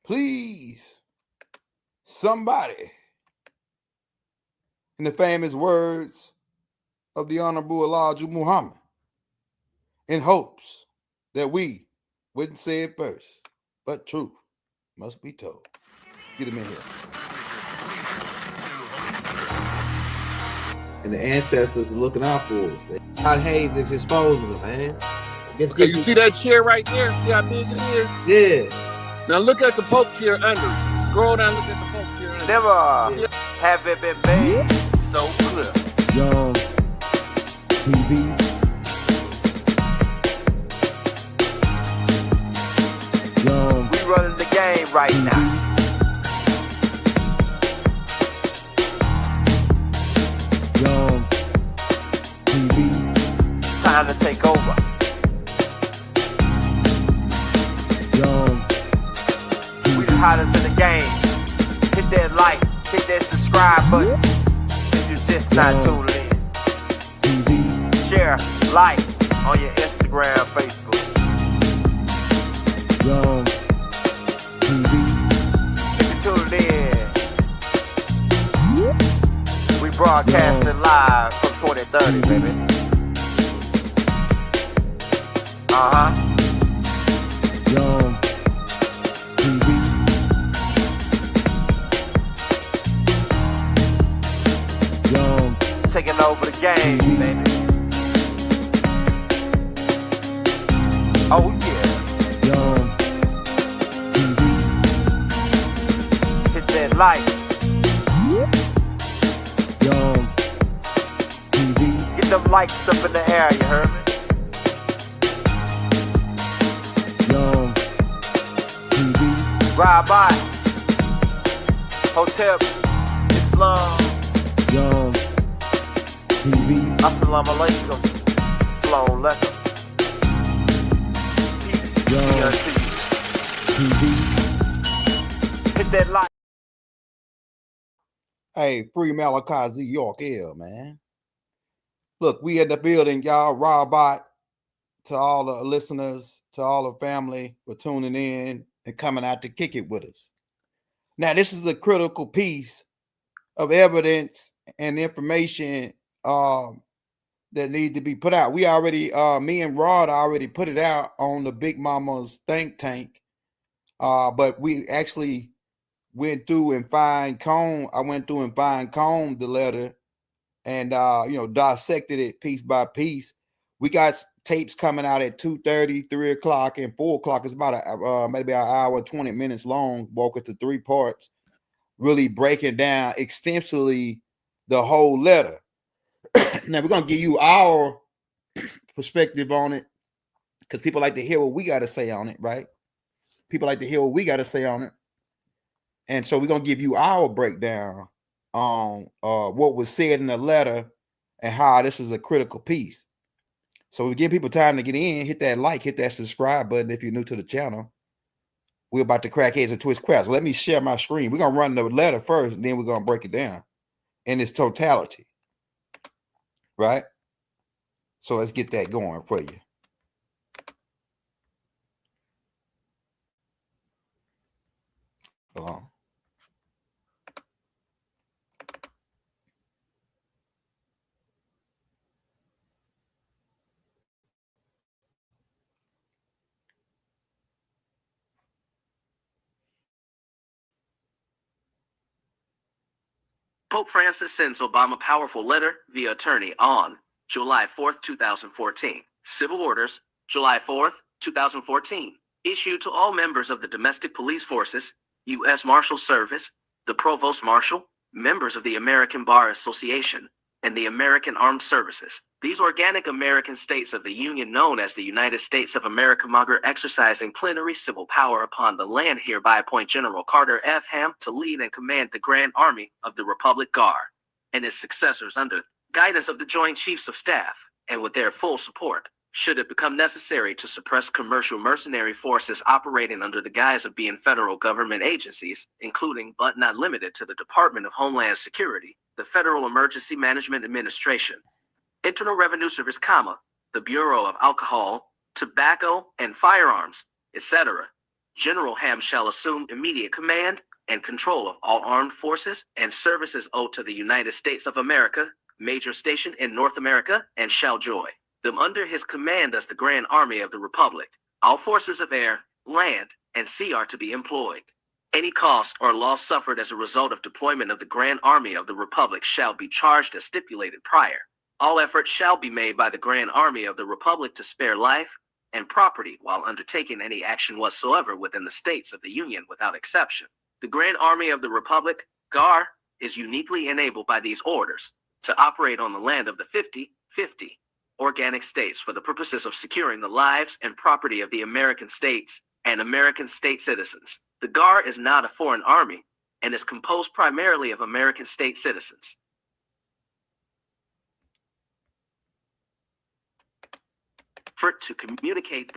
Please, somebody, in the famous words of the Honorable Elijah Muhammad, in hopes that we wouldn't say it first, but truth must be told. Get him in here. And the ancestors are looking out for us. God Hayes is exposing them, man. Okay, you see that chair right there? See how big it is? Yeah. Now look at the Pope chair under it. Scroll down, look at the Pope chair under it. Never have it been made so clear. Young TV. Young. We running the game right now. Young TV. Time to take over. Young We the hottest in the game. Hit that like, hit that subscribe button. If you just not tuned in. TV. Share, like on your Instagram, Facebook. Young TV. If you tuned in, we broadcasting live from 2030, baby. Young TV. Young Taking over the game, baby. Oh yeah. Young TV. Hit that like. Young TV. Get them likes up in the air, you heard me? Young TV. Ride by. Hotel Islam. Young TV. Assalamu alaikum. Flown letter. Young TV. Hit that like. Hey, free Malachi Z. York L, man. Look, we in the building, y'all. Robot, to all the listeners, to all the family for tuning in and coming out to kick it with us. Now, this is a critical piece of evidence and information that need to be put out. We already, me and Rod already put it out on the Big Mama's think tank, but we actually went through and fine-combed. I went through and fine-combed the letter and, dissected it piece by piece. We got tapes coming out at 2:30, 3 o'clock, and 4 o'clock. It's about maybe an hour, 20 minutes long, broke into 3 parts, really breaking down extensively the whole letter. Now, we're going to give you our perspective on it because people like to hear what we got to say on it, right? People like to hear what we got to say on it. And so we're going to give you our breakdown on what was said in the letter and how this is a critical piece. So we give people time to get in, hit that like, hit that subscribe button if you're new to the channel. We're about to crack heads and twist crowds. Let me share my screen. We're going to run the letter first, and then we're going to break it down in its totality. Right? So let's get that going for you. Hold on. Pope Francis sends Obama powerful letter via attorney on July 4th, 2014. Civil orders, July 4th, 2014. Issued to all members of the domestic police forces, U.S. Marshal Service, the Provost Marshal, members of the American Bar Association, and the American Armed Services. These organic American states of the Union known as the United States of America exercising plenary civil power upon the land hereby appoint General Carter F. Ham to lead and command the Grand Army of the Republic Guard and its successors under guidance of the Joint Chiefs of Staff and with their full support, should it become necessary to suppress commercial mercenary forces operating under the guise of being federal government agencies, including but not limited to the Department of Homeland Security, the Federal Emergency Management Administration, Internal Revenue Service, the Bureau of Alcohol, Tobacco, and Firearms, etc., General Ham shall assume immediate command and control of all armed forces and services owed to the United States of America, major station in North America, and shall join them under his command as the Grand Army of the Republic. All forces of air, land, and sea are to be employed. Any cost or loss suffered as a result of deployment of the Grand Army of the Republic shall be charged as stipulated prior. All efforts shall be made by the Grand Army of the Republic to spare life and property while undertaking any action whatsoever within the states of the Union without exception. The Grand Army of the Republic, GAR, is uniquely enabled by these orders to operate on the land of the 50 organic states for the purposes of securing the lives and property of the American states and American state citizens. The GAR is not a foreign army and is composed primarily of American state citizens. Effort to communicate.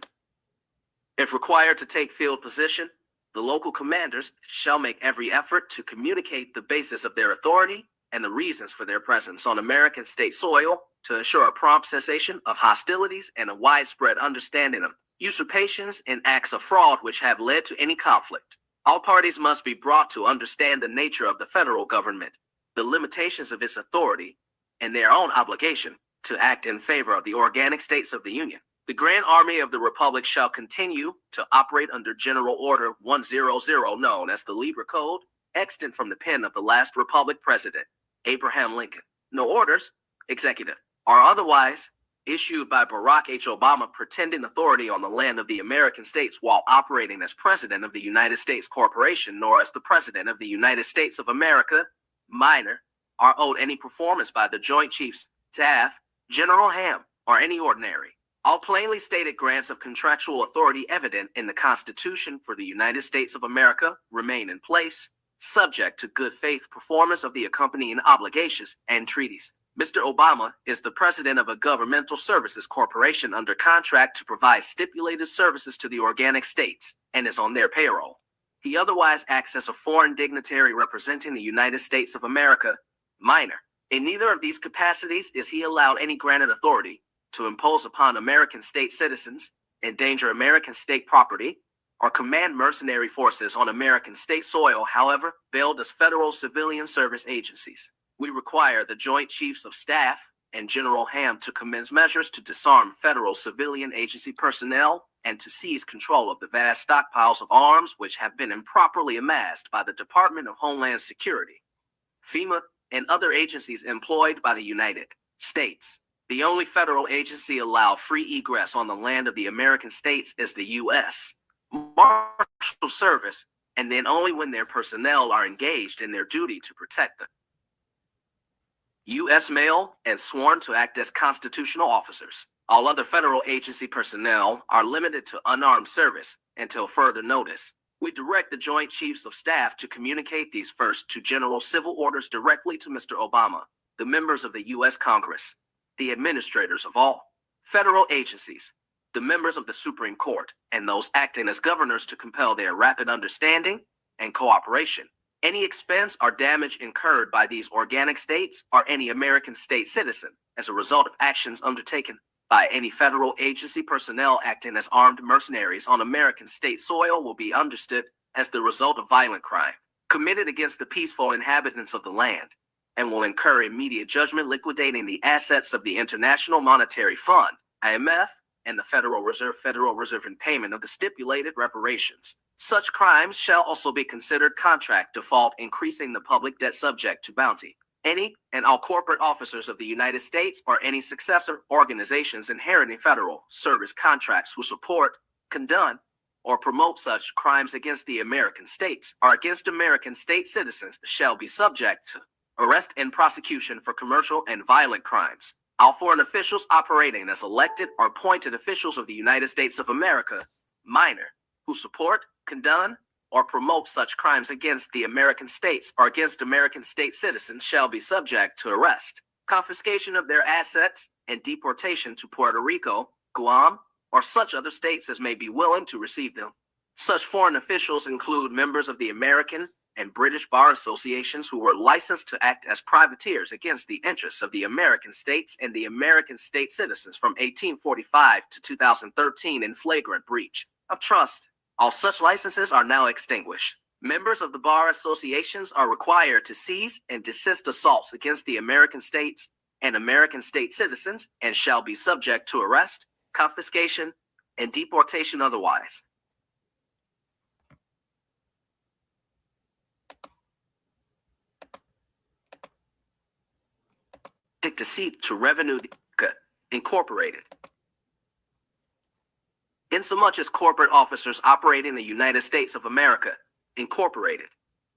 If required to take field position, the local commanders shall make every effort to communicate the basis of their authority and the reasons for their presence on American state soil to ensure a prompt cessation of hostilities and a widespread understanding of usurpations and acts of fraud which have led to any conflict. All parties must be brought to understand the nature of the federal government, the limitations of its authority, and their own obligation to act in favor of the organic states of the Union. The Grand Army of the Republic shall continue to operate under General Order 100, known as the Libra Code, extant from the pen of the last Republic President, Abraham Lincoln. No orders, executive, or otherwise, issued by Barack H. Obama pretending authority on the land of the American states while operating as President of the United States Corporation, nor as the President of the United States of America, minor, are owed any performance by the Joint Chiefs, Staff, General Ham, or any ordinary. All plainly stated grants of contractual authority evident in the Constitution for the United States of America remain in place, subject to good faith performance of the accompanying obligations and treaties. Mr. Obama is the president of a governmental services corporation under contract to provide stipulated services to the organic states and is on their payroll. He otherwise acts as a foreign dignitary representing the United States of America, minor. In neither of these capacities is he allowed any granted authority to impose upon American state citizens, endanger American state property, or command mercenary forces on American state soil, however, veiled as federal civilian service agencies. We require the Joint Chiefs of Staff and General Ham to commence measures to disarm federal civilian agency personnel and to seize control of the vast stockpiles of arms which have been improperly amassed by the Department of Homeland Security, FEMA, and other agencies employed by the United States. The only federal agency allowed free egress on the land of the American states is the U.S. Marshal Service, and then only when their personnel are engaged in their duty to protect them. U.S. male and sworn to act as constitutional officers. All other federal agency personnel are limited to unarmed service until further notice. We direct the Joint Chiefs of Staff to communicate these first to general civil orders directly to Mr. Obama, the members of the U.S. Congress, the administrators of all federal agencies, the members of the Supreme Court, and those acting as governors to compel their rapid understanding and cooperation. Any expense or damage incurred by these organic states or any American state citizen as a result of actions undertaken by any federal agency personnel acting as armed mercenaries on American state soil will be understood as the result of violent crime committed against the peaceful inhabitants of the land, and will incur immediate judgment liquidating the assets of the International Monetary Fund, IMF, and the Federal Reserve in payment of the stipulated reparations. Such crimes shall also be considered contract default, increasing the public debt subject to bounty. Any and all corporate officers of the United States or any successor organizations inheriting federal service contracts who support, condone, or promote such crimes against the American states or against American state citizens shall be subject to arrest and prosecution for commercial and violent crimes. All foreign officials operating as elected or appointed officials of the United States of America, minor, who support, condone, or promote such crimes against the American states or against American state citizens shall be subject to arrest, confiscation of their assets, and deportation to Puerto Rico, Guam, or such other states as may be willing to receive them. Such foreign officials include members of the American and British bar associations who were licensed to act as privateers against the interests of the American states and the American state citizens from 1845 to 2013 in flagrant breach of trust. All such licenses are now extinguished. Members of the bar associations are required to cease and desist assaults against the American states and American state citizens and shall be subject to arrest, confiscation, and deportation otherwise. Deceit to Revenue Incorporated. Insomuch as corporate officers operate in the United States of America, Incorporated,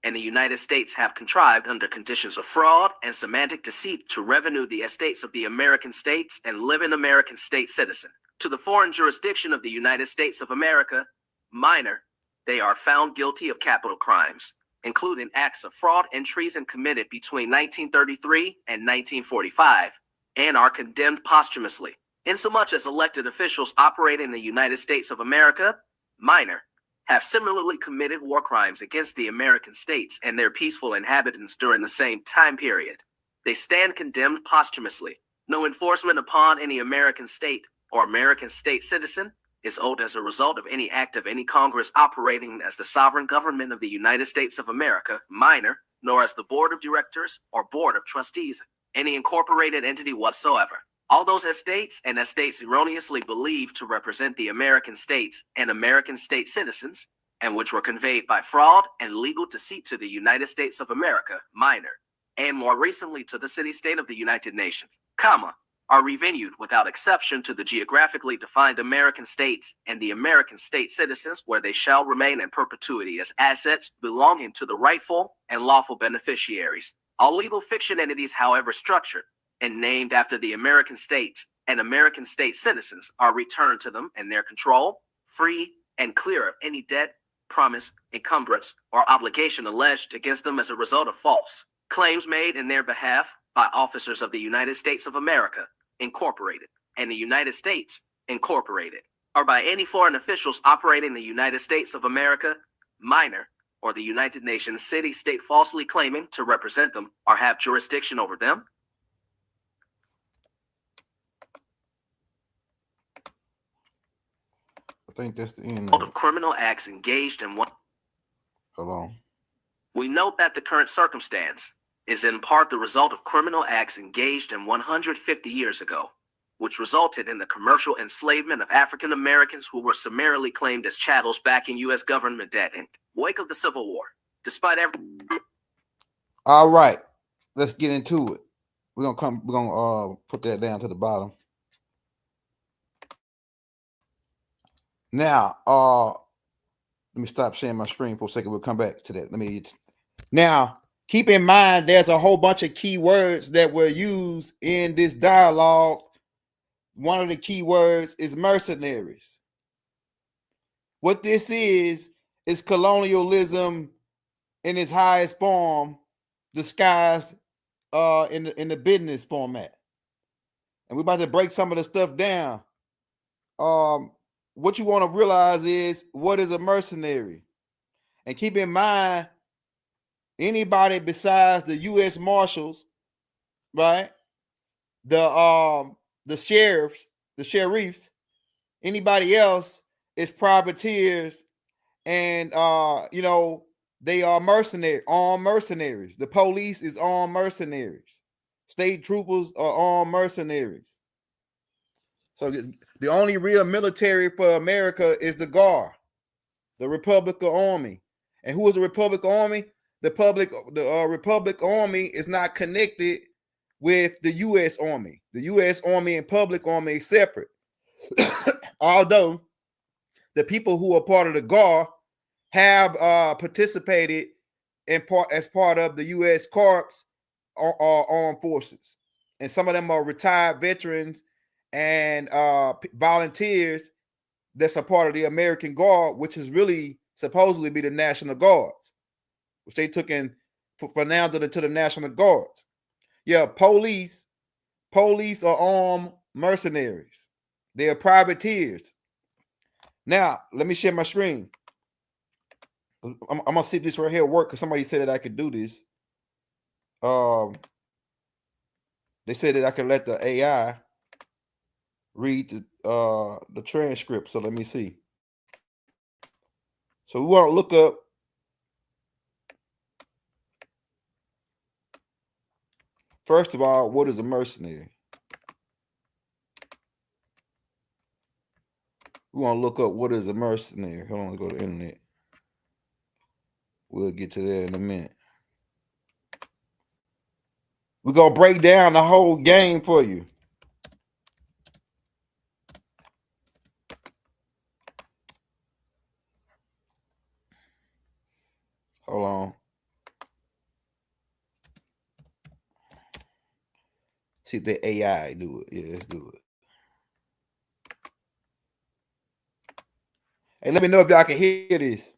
and the United States have contrived under conditions of fraud and semantic deceit to revenue the estates of the American states and live in American state citizen. To the foreign jurisdiction of the United States of America, minor, they are found guilty of capital crimes, including acts of fraud and treason committed between 1933 and 1945, and are condemned posthumously. Insomuch as elected officials operating in the United States of America, minor, have similarly committed war crimes against the American states and their peaceful inhabitants during the same time period, they stand condemned posthumously. No enforcement upon any American state or American state citizen is owed as a result of any act of any Congress operating as the sovereign government of the United States of America, minor, nor as the Board of Directors or Board of Trustees, any incorporated entity whatsoever. All those estates and estates erroneously believed to represent the American states and American state citizens, and which were conveyed by fraud and legal deceit to the United States of America, minor, and more recently to the city-state of the United Nations, comma, are revenued without exception to the geographically defined American states and the American state citizens, where they shall remain in perpetuity as assets belonging to the rightful and lawful beneficiaries. All legal fiction entities, however structured and named after the American states and American state citizens, are returned to them in their control, free and clear of any debt, promise, encumbrance, or obligation alleged against them as a result of false claims made in their behalf by officers of the United States of America, Incorporated, and the United States, Incorporated, or by any foreign officials operating in the United States of America, minor, or the United Nations city-state falsely claiming to represent them or have jurisdiction over them. I think that's the end Of criminal acts engaged in one. Hold on. We note that the current circumstance is in part the result of criminal acts engaged in 150 years ago, which resulted in the commercial enslavement of African Americans who were summarily claimed as chattels back in U.S. government debt in the wake of the Civil War. Despite every. All right, let's get into it. We're gonna put that down to the bottom. Now, let me stop sharing my screen for a second. We'll come back to that. Now, keep in mind, there's a whole bunch of key words that were used in this dialogue. One of the key words is mercenaries. What this is colonialism in its highest form, disguised in the business format. And we're about to break some of the stuff down. What you want to realize is, what is a mercenary? And keep in mind, anybody besides the U.S. Marshals, right? The sheriffs, anybody else is privateers, and they are armed mercenaries. The police is armed mercenaries. State troopers are armed mercenaries. So the only real military for America is the Guard, the Republican Army. And who is the Republican Army? The Republic Army is not connected with the U.S. Army. The U.S. Army and Public Army is separate. Although the people who are part of the Guard have participated as part of the U.S. Corps or armed forces. And some of them are retired veterans and volunteers that's a part of the American Guard, which is really supposedly be the National Guards, which they took in for now to the National Guards. Yeah, police are armed mercenaries. They are privateers. Now, let me share my screen. I'm gonna see if this right here work, because somebody said that I could do this. They said that I could let the AI read the transcript. So let me see. So we want to look up first of all, what is a mercenary? We want to look up what is a mercenary. Hold on, let's go to the internet. We'll get to that in a minute. We're gonna break down the whole game for you. Hold on. See if the AI do it. Yeah, let's do it. Hey, let me know if y'all can hear this.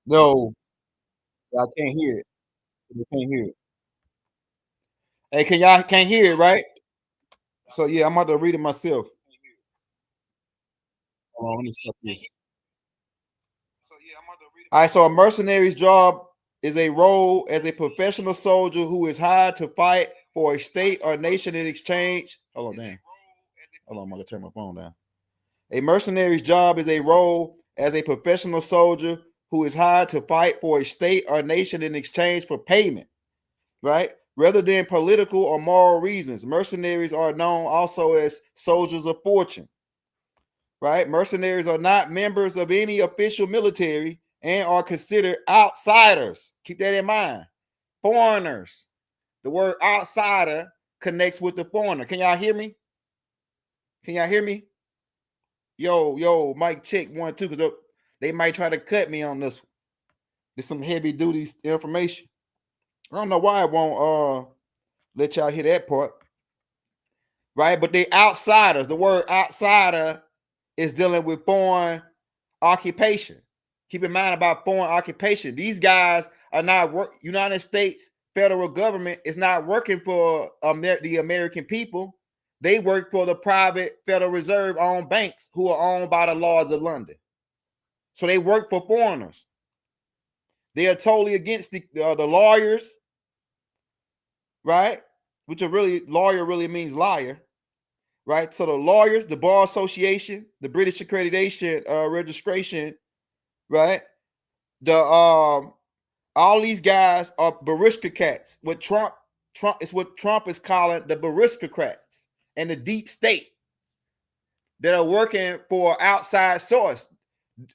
No, I can't hear it. You can't hear it. Hey, can y'all can't hear it, right? So yeah, I'm about to read it myself. Hold on, let me stop this. All right, so a mercenary's job is a role as a professional soldier who is hired to fight for a state or nation in exchange. Hold on, damn. Hold on, I'm gonna turn my phone down. A mercenary's job is a role as a professional soldier who is hired to fight for a state or nation in exchange for payment, right? Rather than political or moral reasons. Mercenaries are known also as soldiers of fortune, right? Mercenaries are not members of any official military and are considered outsiders. Keep that in mind. Foreigners. The word outsider connects with the foreigner. Can y'all hear me? Can y'all hear me? Yo, mic check 1, 2, because they might try to cut me on this one. There's some heavy duty information. I don't know why I won't let y'all hear that part. Right? But they outsiders. The word outsider is dealing with foreign occupation. Keep in mind about foreign occupation. These guys are not United States federal government is not working for the American people. They work for the private Federal Reserve owned banks who are owned by the Lords of London. So they work for foreigners. They are totally against the lawyers, right? Which are really, lawyer really means liar, right? So the lawyers, the Bar Association, the British Accreditation Registration, right? The all these guys are baristocrats. What Trump is what Trump is calling the baristocrats and the deep state that are working for outside source.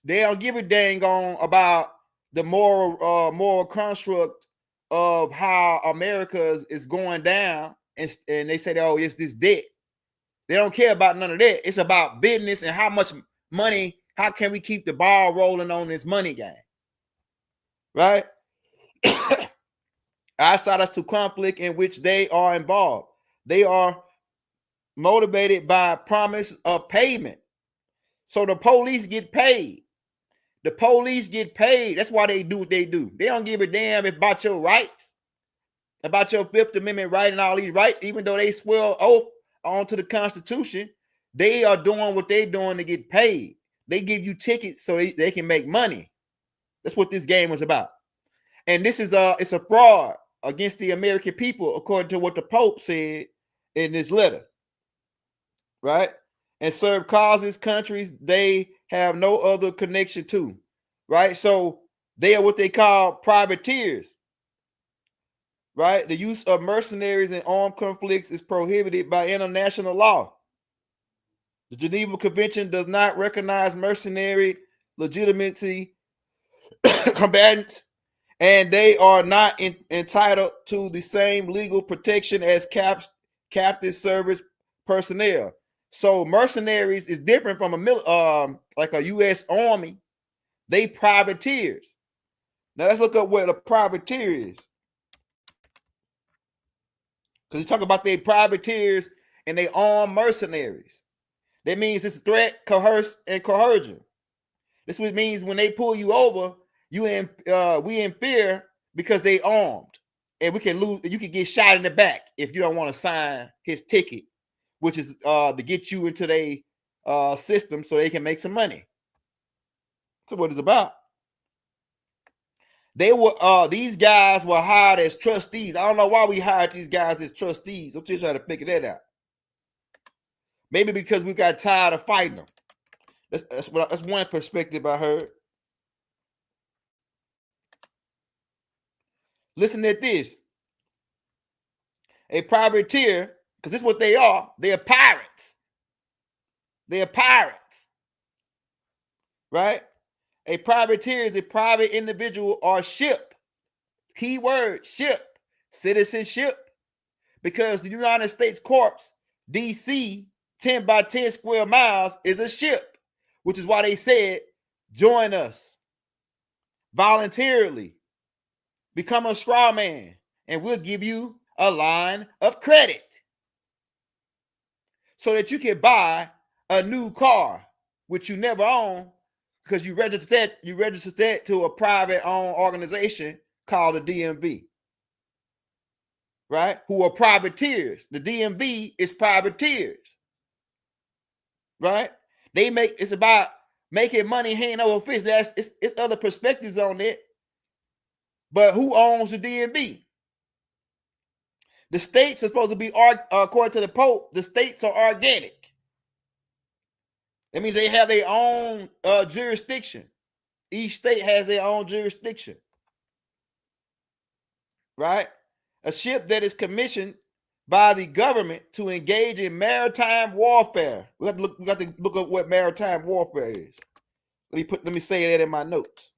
They don't give a dang on about the moral construct of how America is going down, and they say, oh, it's this debt. They don't care about none of that. It's about business and how much money, how can we keep the ball rolling on this money game, right? Outsiders to conflict in which they are involved. They are motivated by promise of payment. So the police get paid. The police get paid. That's why they do what they do. They don't give a damn about your rights, about your Fifth Amendment right and all these rights, even though they swear oath onto the Constitution. They are doing what they're doing to get paid. They give you tickets so they can make money. That's what this game was about. And this is it's a fraud against the American people, according to what the Pope said in this letter, right? And serve causes, countries they have no other connection to, right? So they are what they call privateers, right? The use of mercenaries in armed conflicts is prohibited by international law. The Geneva Convention does not recognize mercenary legitimacy combatants, and they are not entitled to the same legal protection as captive service personnel. So mercenaries is different from like a U.S. Army. They privateers. Now let's look up what a privateer is, because you talk about they privateers and they armed mercenaries. That means it's threat, coerce, and coercion. This what means when they pull you over, we in fear because they armed. and we can lose. You can get shot in the back if you don't want to sign his ticket, which is to get you into their system so they can make some money. That's what it's about. They were these guys were hired as trustees. I don't know why we hired these guys as trustees. I'm just trying to figure that out. Maybe because we got tired of fighting them. That's one perspective I heard. Listen at this. A privateer, because this is what they are. They are pirates. They are pirates. Right? A privateer is a private individual or ship. Keyword, ship. Citizenship. Because the United States Corps, DC, 10 by 10 square miles is a ship, which is why they said, join us voluntarily. Become a straw man, and we'll give you a line of credit so that you can buy a new car, which you never own because you registered that to a private owned organization called the DMV. Right? Who are privateers. The DMV is privateers. Right? It's about making money hand over fist. It's other perspectives on it. But who owns the DMV? The states are supposed to be, according to the Pope, the states are organic. That means they have their own jurisdiction. Each state has their own jurisdiction. Right? A ship that is commissioned by the government to engage in maritime warfare. We got to look up what maritime warfare is. Let me say that in my notes.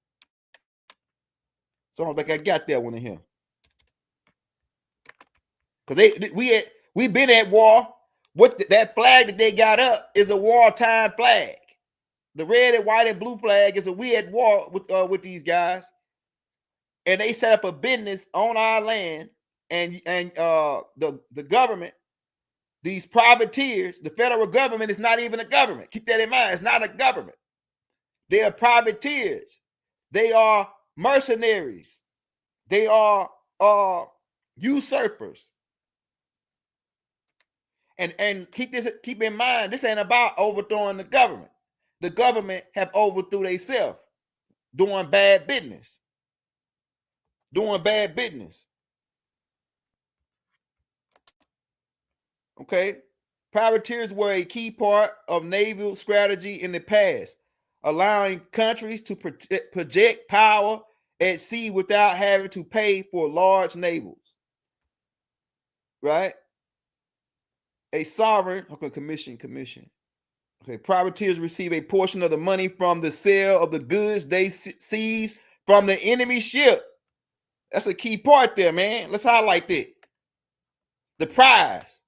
So I don't think I got that one in here. Because we've been at war. That flag that they got up is a wartime flag. The red and white and blue flag is we at war with these guys. And they set up a business on our land, and the government, these privateers, the federal government is not even a government. Keep that in mind. It's not a government. They are privateers. They are mercenaries. They are usurpers. And keep in mind, this ain't about overthrowing the government. The government have overthrew themselves doing bad business. Doing bad business. Okay? Privateers were a key part of naval strategy in the past, allowing countries to project power at sea without having to pay for large navals. Right? A sovereign, okay, commission. Okay, privateers receive a portion of the money from the sale of the goods they seize from the enemy ship. That's a key part there, man. Let's highlight that. The prize.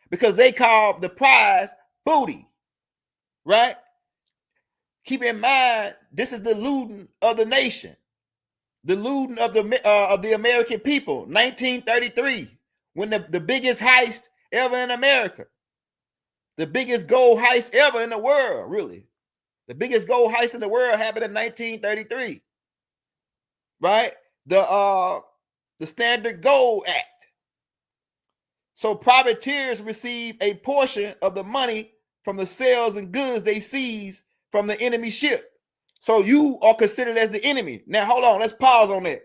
Because they call the prize booty. Right? Keep in mind, this is the looting of the nation. The looting of the American people. 1933, when the biggest heist ever in America. The biggest gold heist ever in the world, really. The biggest gold heist in the world happened in 1933. Right? The Standard Gold Act. So privateers receive a portion of the money from the sales and goods they seize from the enemy ship. So you are considered as the enemy. Now, hold on. Let's pause on that.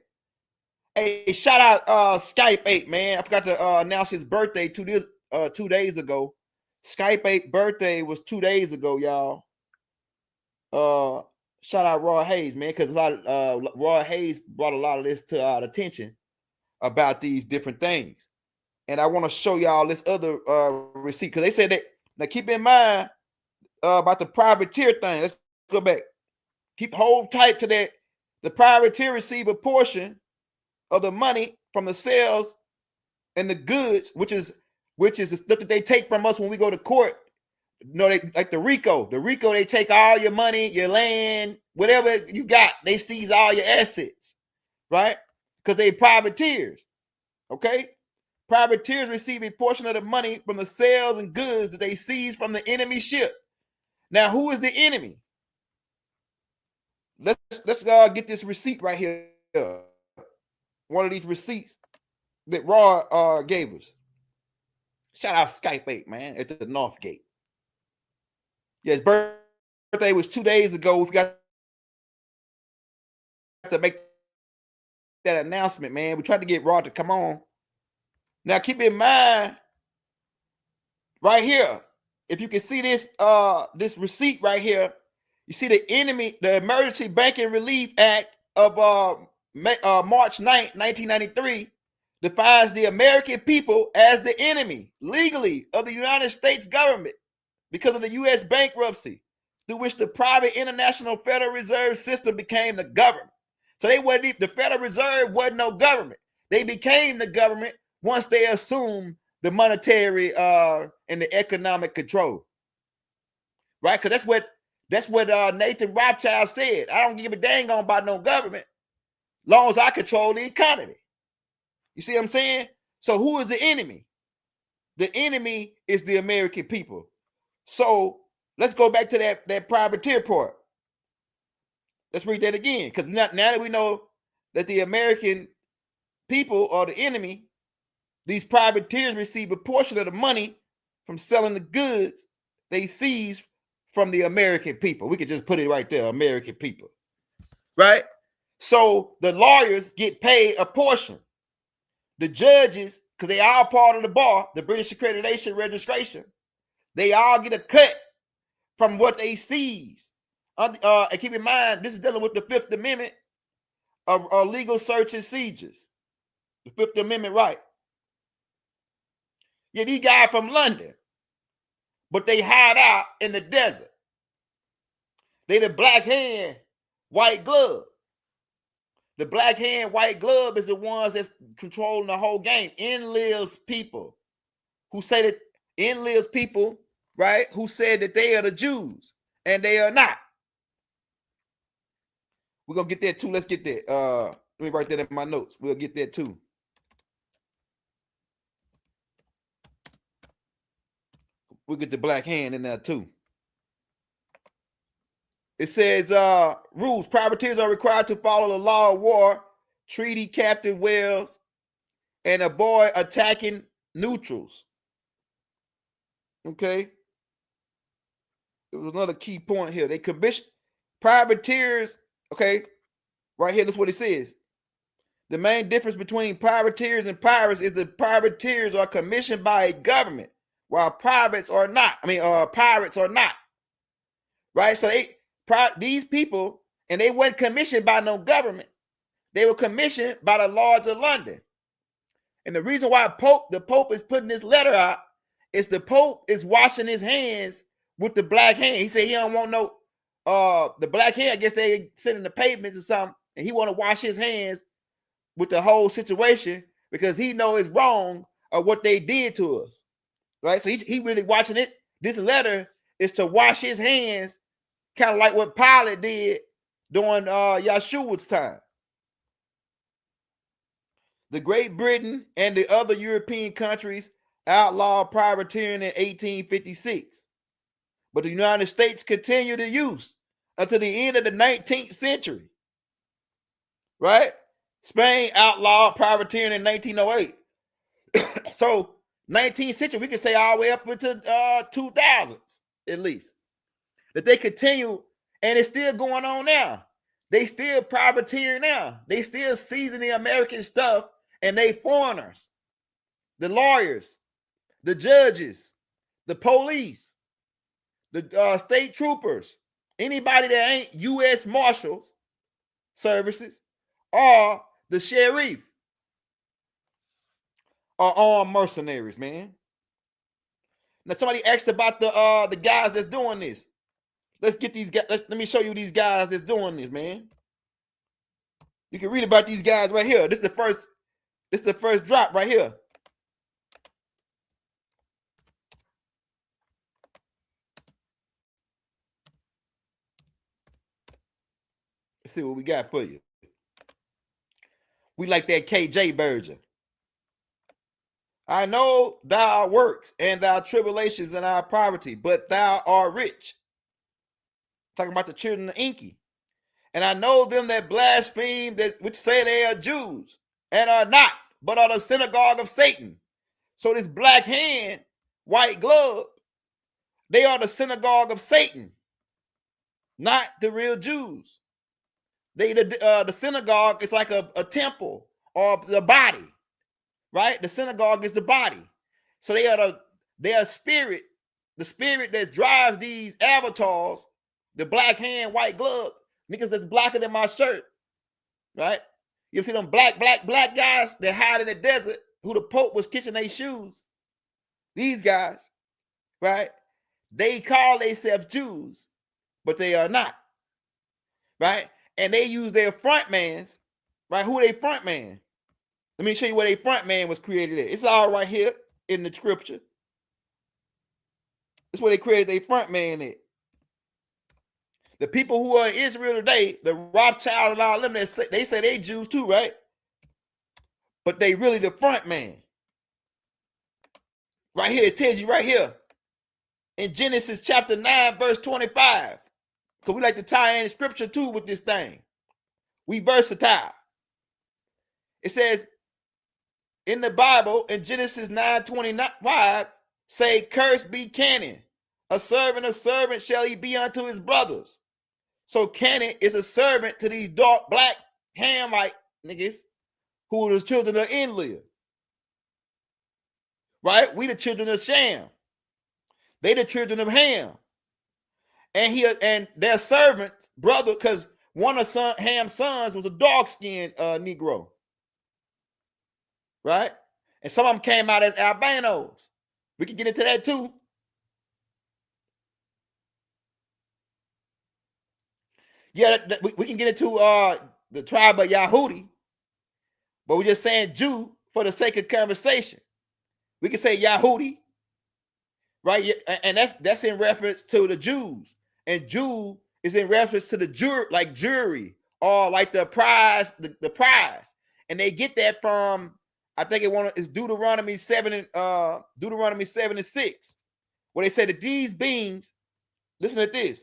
Hey, shout out Skype 8, man. I forgot to announce his birthday 2 days ago. Skype 8 birthday was 2 days ago, y'all. Shout out Roy Hayes, man, because Roy Hayes brought a lot of this to our attention about these different things. And I want to show y'all this other receipt, because they said that. Now keep in mind about the privateer thing. Let's go back. Hold tight to that. The privateer receive a portion of the money from the sales and the goods, which is the stuff that they take from us when we go to court. No, they like the R.I.C.O. The R.I.C.O, they take all your money, your land, whatever you got. They seize all your assets, right? Because they privateers. Okay? Privateers receive a portion of the money from the sales and goods that they seize from the enemy ship. Now, who is the enemy? Let's get this receipt right here. One of these receipts that Raw gave us. Shout out Skype 8, man, at the North Gate. Yeah, his birthday was 2 days ago. We forgot to make that announcement, man. We tried to get Raw to come on. Now, keep in mind, right here, if you can see this, this receipt right here, you see the Emergency Banking Relief Act of March 9th, 1993, defines the American people as the enemy legally of the United States government because of the U.S. bankruptcy, through which the private international Federal Reserve System became the government. So the Federal Reserve wasn't no government. They became the government once they assumed the monetary and the economic control. Right? Because that's what Nathan Rothschild said. I don't give a dang on about no government, long as I control the economy. You see what I'm saying? So who is the enemy? The enemy is the American people. So let's go back to that privateer part. Let's read that again, because now that we know that the American people are the enemy, these privateers receive a portion of the money from selling the goods they seize from the American people. We could just put it right there, American people. Right? So the lawyers get paid a portion. The judges, because they all part of the bar, the British Accreditation Registration, they all get a cut from what they seize. And keep in mind, this is dealing with the Fifth Amendment of legal search and seizures. The Fifth Amendment right. Yeah, these guys from London, but they hide out in the desert. They the black hand, white glove. The black hand, white glove is the ones that's controlling the whole game. Enlil's people, who say that Enlil's people, right, who said that they are the Jews, and they are not. We're gonna get there too. Let's get there. Let me write that in my notes. We'll get there too. We'll get the black hand in there too. It says rules. Privateers are required to follow the law of war, treaty Captain Wells, and avoid attacking neutrals. Okay. There was another key point here. They commission privateers. Okay, right here, that's what it says. The main difference between privateers and pirates is that privateers are commissioned by a government, while pirates are not. Pirates are not. Right? So these people, and they weren't commissioned by no government. They were commissioned by the Lords of London. And the reason why the Pope is putting this letter out is the Pope is washing his hands with the black hand. He said he don't want no the black hand. I guess they sit in the pavements or something, and he want to wash his hands with the whole situation because he know it's wrong of what they did to us. Right? So he really watching it. This letter is to wash his hands, kind of like what Pilate did during Yeshua's time. The Great Britain and the other European countries outlawed privateering in 1856. But the United States continued the use until the end of the 19th century. Right? Spain outlawed privateering in 1908. So 19th century, we can say all the way up into 2000s at least. That they continue, and it's still going on now. They still privateering now. They still seizing the American stuff, and they foreigners, the lawyers, the judges, the police, the state troopers, anybody that ain't U.S. Marshals services, or the sheriff, are armed mercenaries, man. Now somebody asked about the guys that's doing this. Let's get these guys. Let me show you these guys that's doing this, man. You can read about these guys right here. This is the first drop right here. Let's see what we got for you. We like that KJ version. I know thou works and thy tribulations and our poverty, but thou art rich. Talking about the children of Enki. And I know them that blaspheme, which say they are Jews and are not, but are the synagogue of Satan. So this black hand, white glove, they are the synagogue of Satan, not the real Jews. The synagogue is like a temple or the body, right? The synagogue is the body. So they are spirit, the spirit that drives these avatars, the black hand, white glove, niggas that's blacker than my shirt, right? You see them black guys that hide in the desert who the Pope was kissing their shoes. These guys, right? They call themselves Jews, but they are not, right? And they use their front mans, right? Who they front man? Let me show you where their front man was created at. It's all right here in the scripture. That's where they created their front man at. The people who are in Israel today, the Rothschilds and all them, they say they Jews too, right? But they really the front man. Right here, it tells you right here in Genesis chapter 9, verse 25. Because we like to tie in the scripture too with this thing. We versatile. It says in the Bible, in Genesis 9:25, say, cursed be Canaan. A servant of servant shall he be unto his brothers. So Canaan is a servant to these dark black Hamite niggas who are the children of Enlil. Right? We the children of Shem. They the children of Ham. And their servants, brother, because one of Ham's sons was a dark-skinned Negro. Right? And some of them came out as albinos. We can get into that too. Yeah, we can get into the tribe of Yahudi, but we're just saying Jew for the sake of conversation. We can say Yahudi, right? And that's in reference to the Jews. And Jew is in reference to the jury, or like the prize, the prize. And they get that from, I think it's Deuteronomy 7 and 6, where they say that these beings, listen to this.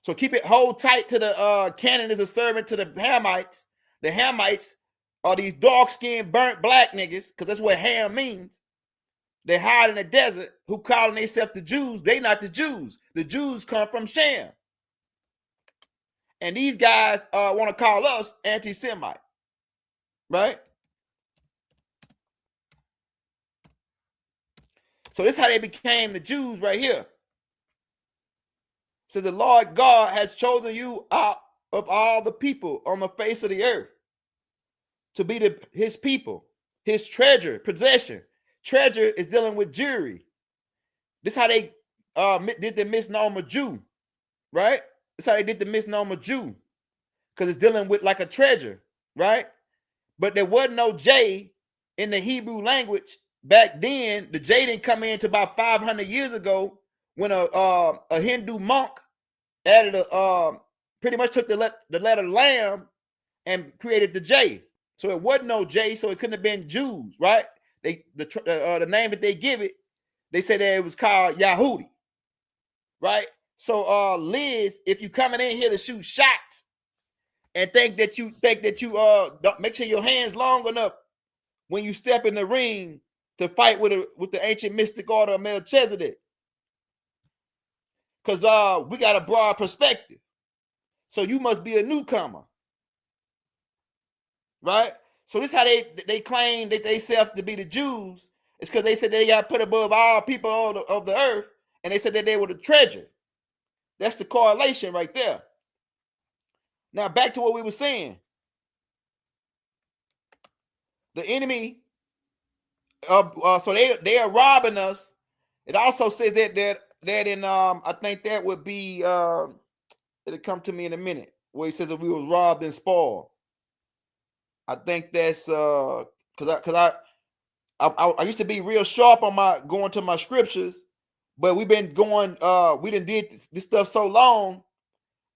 So hold tight to the Canaan is a servant to the Hamites. The Hamites are these dark-skinned, burnt black niggas, because that's what Ham means. They hide in the desert, who calling themselves the Jews. They not the Jews. The Jews come from Shem. And these guys want to call us anti-Semite. Right? So this is how they became the Jews right here. So the Lord God has chosen you out of all the people on the face of the earth to be his people, his treasure, possession. Treasure is dealing with jury. This is how they did the misnomer Jew, right? This is how they did the misnomer Jew, because it's dealing with like a treasure, right? But there wasn't no J in the Hebrew language back then. The J didn't come in to about 500 years ago when a Hindu monk added pretty much took the letter Lamb and created the J. So it wasn't no J, so it couldn't have been Jews, right? The name that they give it, they said that it was called Yahudi, right? So Liz, if you coming in here to shoot shots and think that you don't make sure your hands long enough when you step in the ring to fight with the ancient mystic order of Melchizedek, because we got a broad perspective. So you must be a newcomer, right? So this is how they claim that they self to be the Jews. It's because they said they got put above all people of the earth, and they said that they were the treasure. That's the correlation right there. Now back to what we were saying. The enemy, so they are robbing us. It also says that in I think that would be it'll come to me in a minute, where he says that we was robbed and spoiled. I think that's because I used to be real sharp on my going to my scriptures, but we've been going we done did this stuff so long,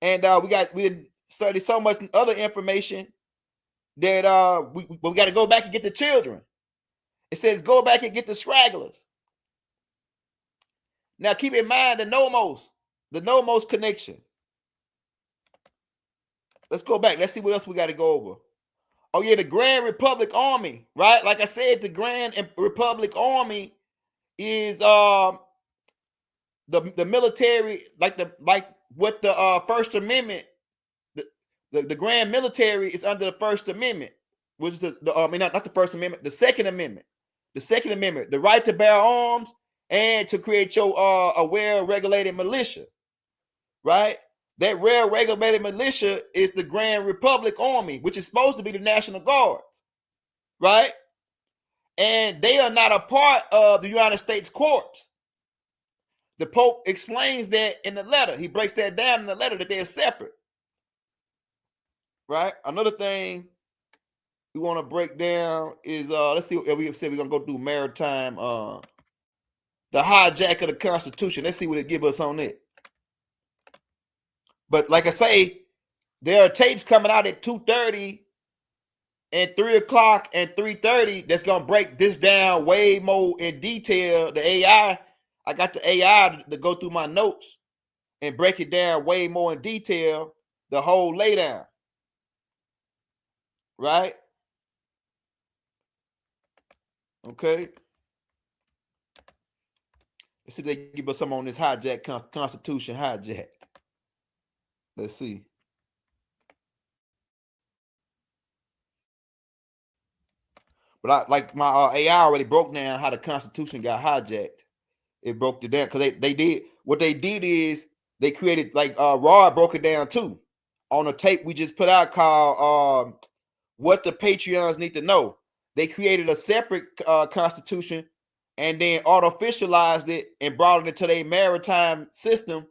and we didn't study so much other information that we got to go back and get the children. It says go back and get the stragglers. Now keep in mind the nomos connection. Let's go back. Let's see what else we got to go over. Oh yeah, the Grand Republic Army, right? Like I said, the Grand Republic Army is the military, like what the First Amendment, the Grand Military is under the First Amendment, which is not the First Amendment, the Second Amendment. The Second Amendment, the right to bear arms and to create your a well-regulated militia, right? That well-regulated militia is the Grand Republic Army, which is supposed to be the National Guards, right? And they are not a part of the United States Corps. The Pope explains that in the letter. He breaks that down in the letter that they are separate, right? Another thing we want to break down is let's see. We said we're gonna go through maritime, the hijack of the Constitution. Let's see what it gives us on it. But like I say, there are tapes coming out at 2:30 and 3 o'clock and 3:30 that's gonna break this down way more in detail. The AI, I got the AI to go through my notes and break it down way more in detail, the whole laydown, right? Okay. Let's see if they give us some on this hijack, Constitution hijack. Let's see. But like my AI already broke down how the Constitution got hijacked. It broke it down because they did what they did is they created, like Rod broke it down too on a tape we just put out called What the Patreons Need to Know. They created a separate Constitution and then artificialized it and brought it into their maritime system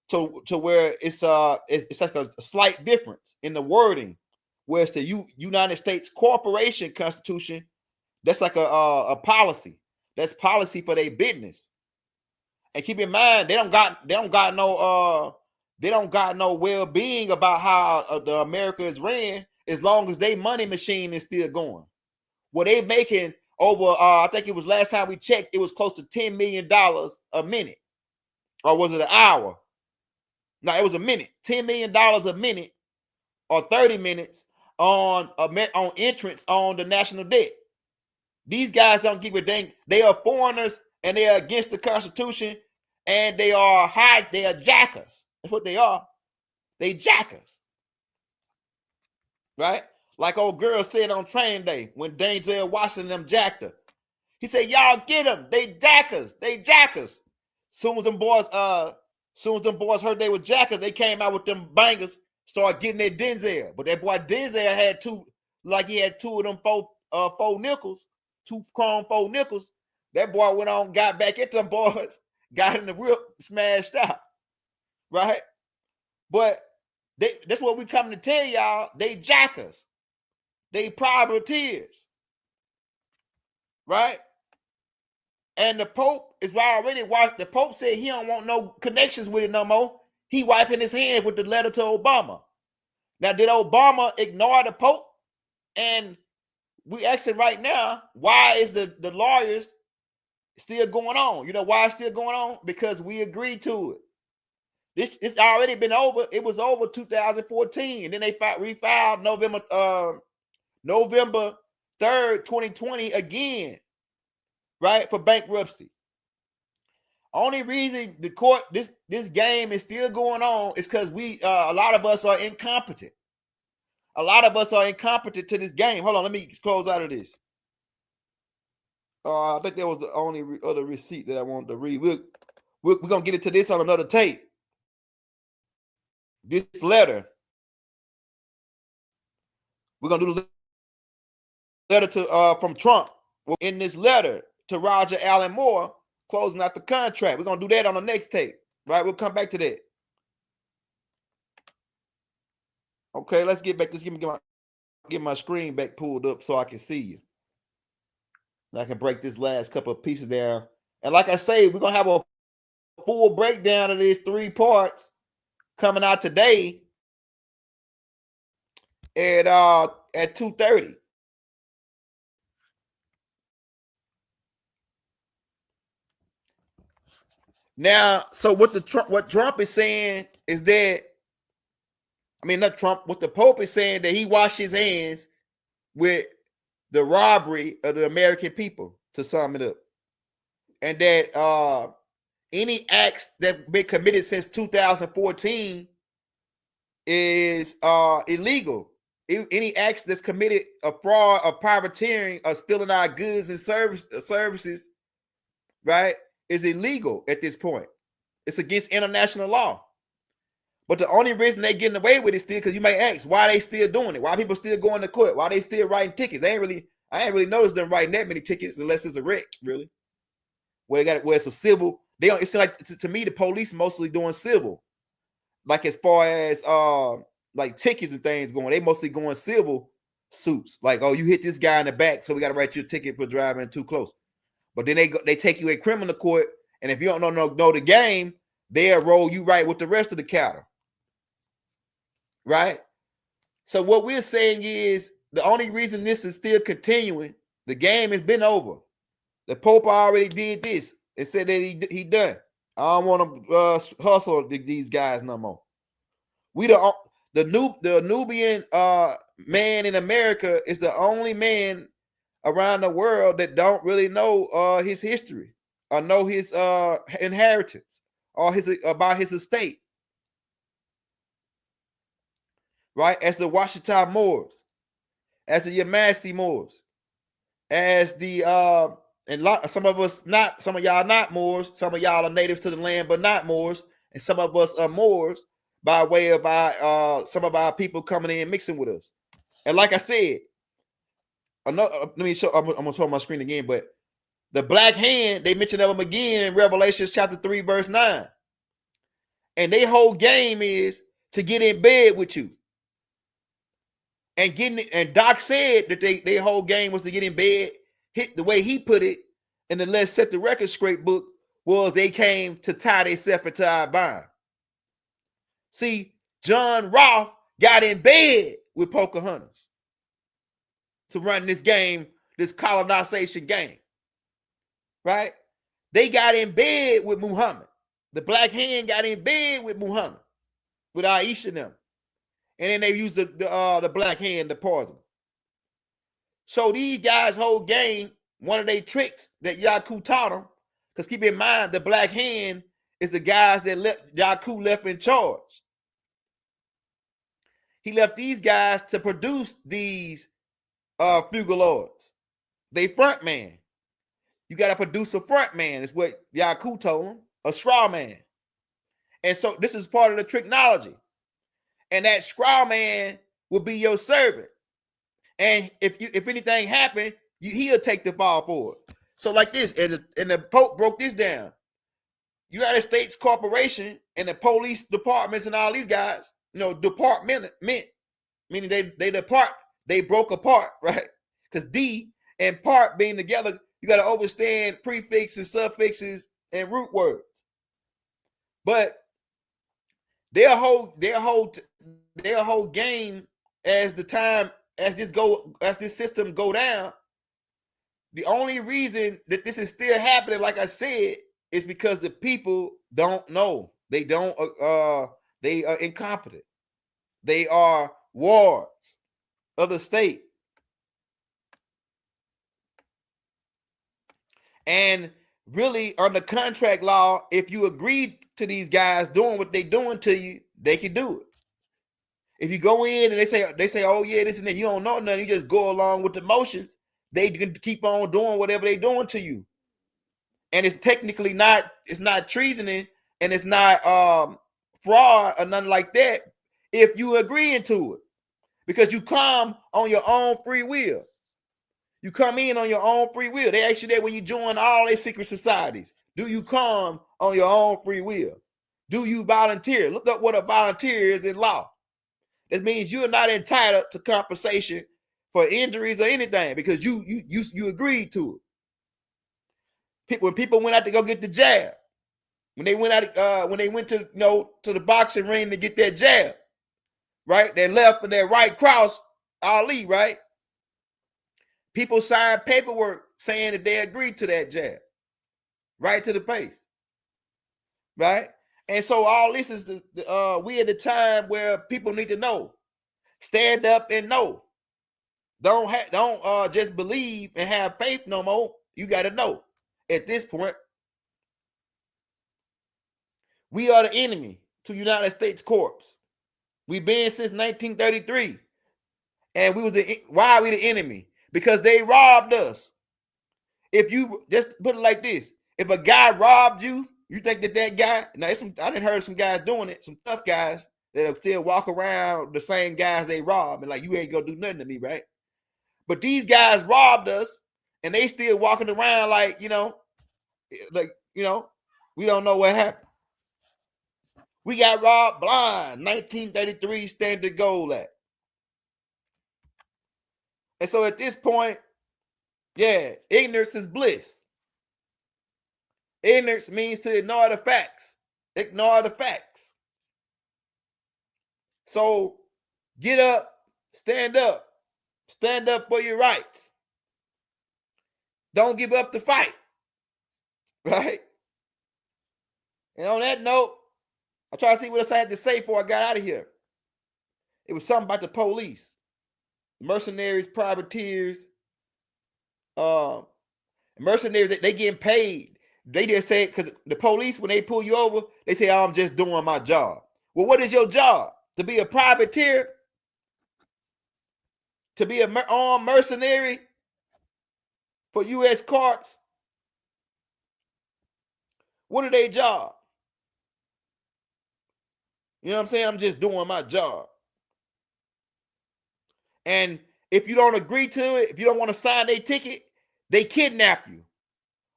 to where it's like a slight difference in the wording. Whereas the United States Corporation Constitution, that's like a policy. That's policy for their business. And keep in mind, they don't got no well-being about how the America is ran as long as their money machine is still going. Well, they making over I think it was last time we checked, it was close to $10 million a minute. Or was it an hour? No, it was a minute. $10 million a minute or 30 minutes on entrance on the national debt. These guys don't give a dang. They are foreigners and they are against the Constitution, and they are jackers. That's what they are. They jackers. Right? Like old girl said on training day when Denzel Washington them jacked her. He said, y'all get them. They jackers. They jackers. Soon as them boys heard they were jackers, they came out with them bangers, started getting their Denzel. But that boy Denzel had two of them four nickels, two chrome four nickels. That boy went on, got back at them boys, got in the whip, smashed out. Right? But that's what we come to tell y'all. They jackers. They privateers. Right? And the Pope is already wiped. The Pope said he don't want no connections with it no more. He wiping his hands with the letter to Obama. Now, did Obama ignore the Pope? And we asking right now, why is the lawyers still going on? You know why it's still going on? Because we agreed to it. It's already been over. It was over 2014, and then they refiled November 3rd, 2020 again, right, for bankruptcy. Only reason the court this game is still going on is because a lot of us are incompetent. A lot of us are incompetent to this game. Hold on, let me close out of this. I think that was the only other receipt that I wanted to read. We're gonna get into this on another tape. This letter. We're gonna do the letter from Trump. In this letter to Roger Allen Moore, closing out the contract. We're gonna do that on the next tape, right? We'll come back to that. Okay, let's get back. Let's get my screen back pulled up so I can see you. And I can break this last couple of pieces down. And like I say, we're gonna have a full breakdown of these 3 parts coming out today at 2:30. Now, so what Trump is saying is that, I mean, not Trump, what the Pope is saying, that he washed his hands with the robbery of the American people, to sum it up. And that any acts that been committed since 2014 is illegal. Any acts that's committed of fraud, of privateering, or stealing our goods and services, right, is illegal at this point. It's against international law. But the only reason they getting away with it still, because you may ask, why they still doing it? Why people still going to court? Why they still writing tickets? I ain't really noticed them writing that many tickets unless it's a wreck, really. Where it's a civil. It's like to me the police mostly doing civil, like as far as like tickets and things going. They mostly going civil suits. Like, oh, you hit this guy in the back, so we got to write you a ticket for driving too close. But then they take you a criminal court, and if you don't know the game, they'll roll you right with the rest of the cattle. Right? So what we're saying is the only reason this is still continuing, the game has been over. The Pope already did this and said that he done. I don't want to hustle these guys no more. We the Nubian man in America is the only man around the world that don't really know his history or know his inheritance or about his estate. Right? As the Washita Moors, as the Yamasi Moors, as the and some of y'all not Moors, some of y'all are natives to the land but not Moors, and some of us are Moors by way of our some of our people coming in and mixing with us. And like I said, let me show. I'm gonna show my screen again, but the black hand, they mention of them again in Revelation chapter 3, verse 9. And their whole game is to get in bed with you. And Doc said that their whole game was to get in bed. Hit the way he put it in the Let's Set the Record Straight book was they came to tie themselves into our bind. See, John Roth got in bed with Pocahontas to run this game, this colonization game. Right? They got in bed with Muhammad. The black hand got in bed with Muhammad, with Aisha and them. And then they used the black hand to poison. So these guys' whole game, one of their tricks that Yakub taught them, because keep in mind, the black hand is the guys that Yakub left in charge. He left these guys to produce these Fugolords. They front man. You got to produce a front man, is what Yakub told them, a Strawman. And so this is part of the tricknology. And that Strawman will be your servant. And if anything happened, he'll take the fall for it. So like this, and the Pope broke this down. United States Corporation and the police departments and all these guys, department, meaning they broke apart, right? Because D and part being together, you got to understand prefixes, suffixes, and root words. But their whole game as this system go down, the only reason that this is still happening, like I said, is because the people don't know. They are incompetent. They are wards of the state. And really, under contract law, if you agree to these guys doing what they're doing to you, they can do it. If you go in and they say, oh yeah, this and that, you don't know nothing, you just go along with the motions, they can keep on doing whatever they're doing to you. And it's technically it's not treasoning, and it's not fraud or nothing like that if you agreeing to it. Because you come on your own free will. You come in on your own free will. They ask you that when you join all their secret societies. Do you come on your own free will? Do you volunteer? Look up what a volunteer is in law. That means you're not entitled to compensation for injuries or anything because you agreed to it. When people went out to go get the jab, when they went to to the boxing ring to get that jab, right? Their left and their right cross, Ali, right? People signed paperwork saying that they agreed to that jab, right to the face, right? And so all this is we at the time where people need to know, stand up and know, Don't just believe and have faith no more. You got to know at this point, we are the enemy to United States Corps. We've been since 1933, and why are we the enemy? Because they robbed us. If you just put it like this, if a guy robbed you, you think that guy? Now, I didn't heard some guys doing it, some tough guys that still walk around the same guys they robbed, and like, you ain't gonna do nothing to me, right? But these guys robbed us, and they still walking around like, we don't know what happened. We got robbed blind, 1933 Standard Gold Act. And so at this point, yeah, ignorance is bliss. Ignorance means to ignore the facts. Ignore the facts. So get up, stand up for your rights. Don't give up the fight, right? And on that note, I try to see what else I had to say before I got out of here. It was something about the police, mercenaries, privateers, mercenaries. They getting paid. They just say, because the police, when they pull you over, they say, oh, I'm just doing my job. Well, what is your job? To be a privateer? To be an armed mercenary for U.S. Corps? What are their job? You know what I'm saying? I'm just doing my job. And if you don't agree to it, if you don't want to sign their ticket, they kidnap you.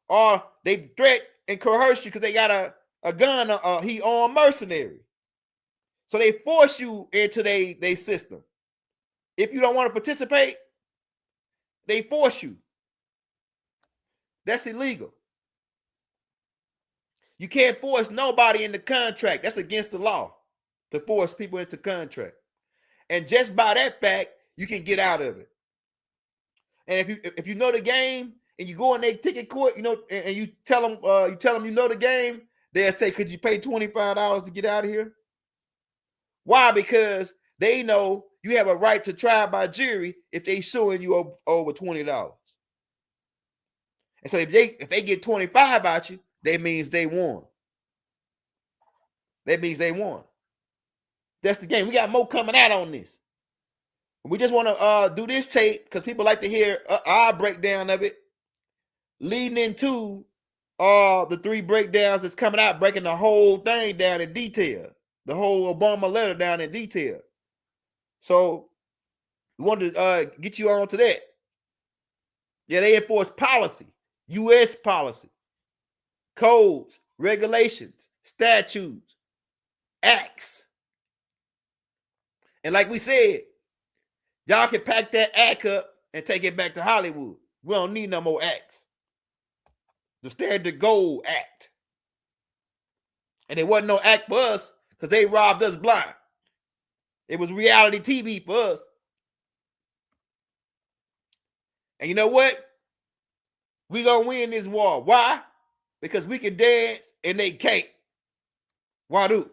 Or they threat and coerce you because they got a gun, he armed mercenary. So they force you into their system. If you don't want to participate, they force you. That's illegal. You can't force nobody into contract. That's against the law to force people into contract. And just by that fact, you can get out of it. And if you know the game and you go in their ticket court, and you tell them you know the game, they'll say, could you pay $25 to get out of here? Why? Because they know you have a right to trial by jury if they suing you over $20. And so if they get 25 out you, that means they won. That means they won. That's the game. We got more coming out on this. We just want to do this tape because people like to hear our breakdown of it, leading into the 3 breakdowns that's coming out, breaking the whole thing down in detail, the whole Obama letter down in detail. So we wanted to get you on to that. Yeah, they enforce policy, U.S. policy, codes, regulations, statutes, acts. And like we said, y'all can pack that act up and take it back to Hollywood. We don't need no more acts. The Standard Gold Act. And it wasn't no act for us because they robbed us blind. It was reality TV for us. And you know what? We gonna win this war. Why? Because we can dance and they can't. Why do?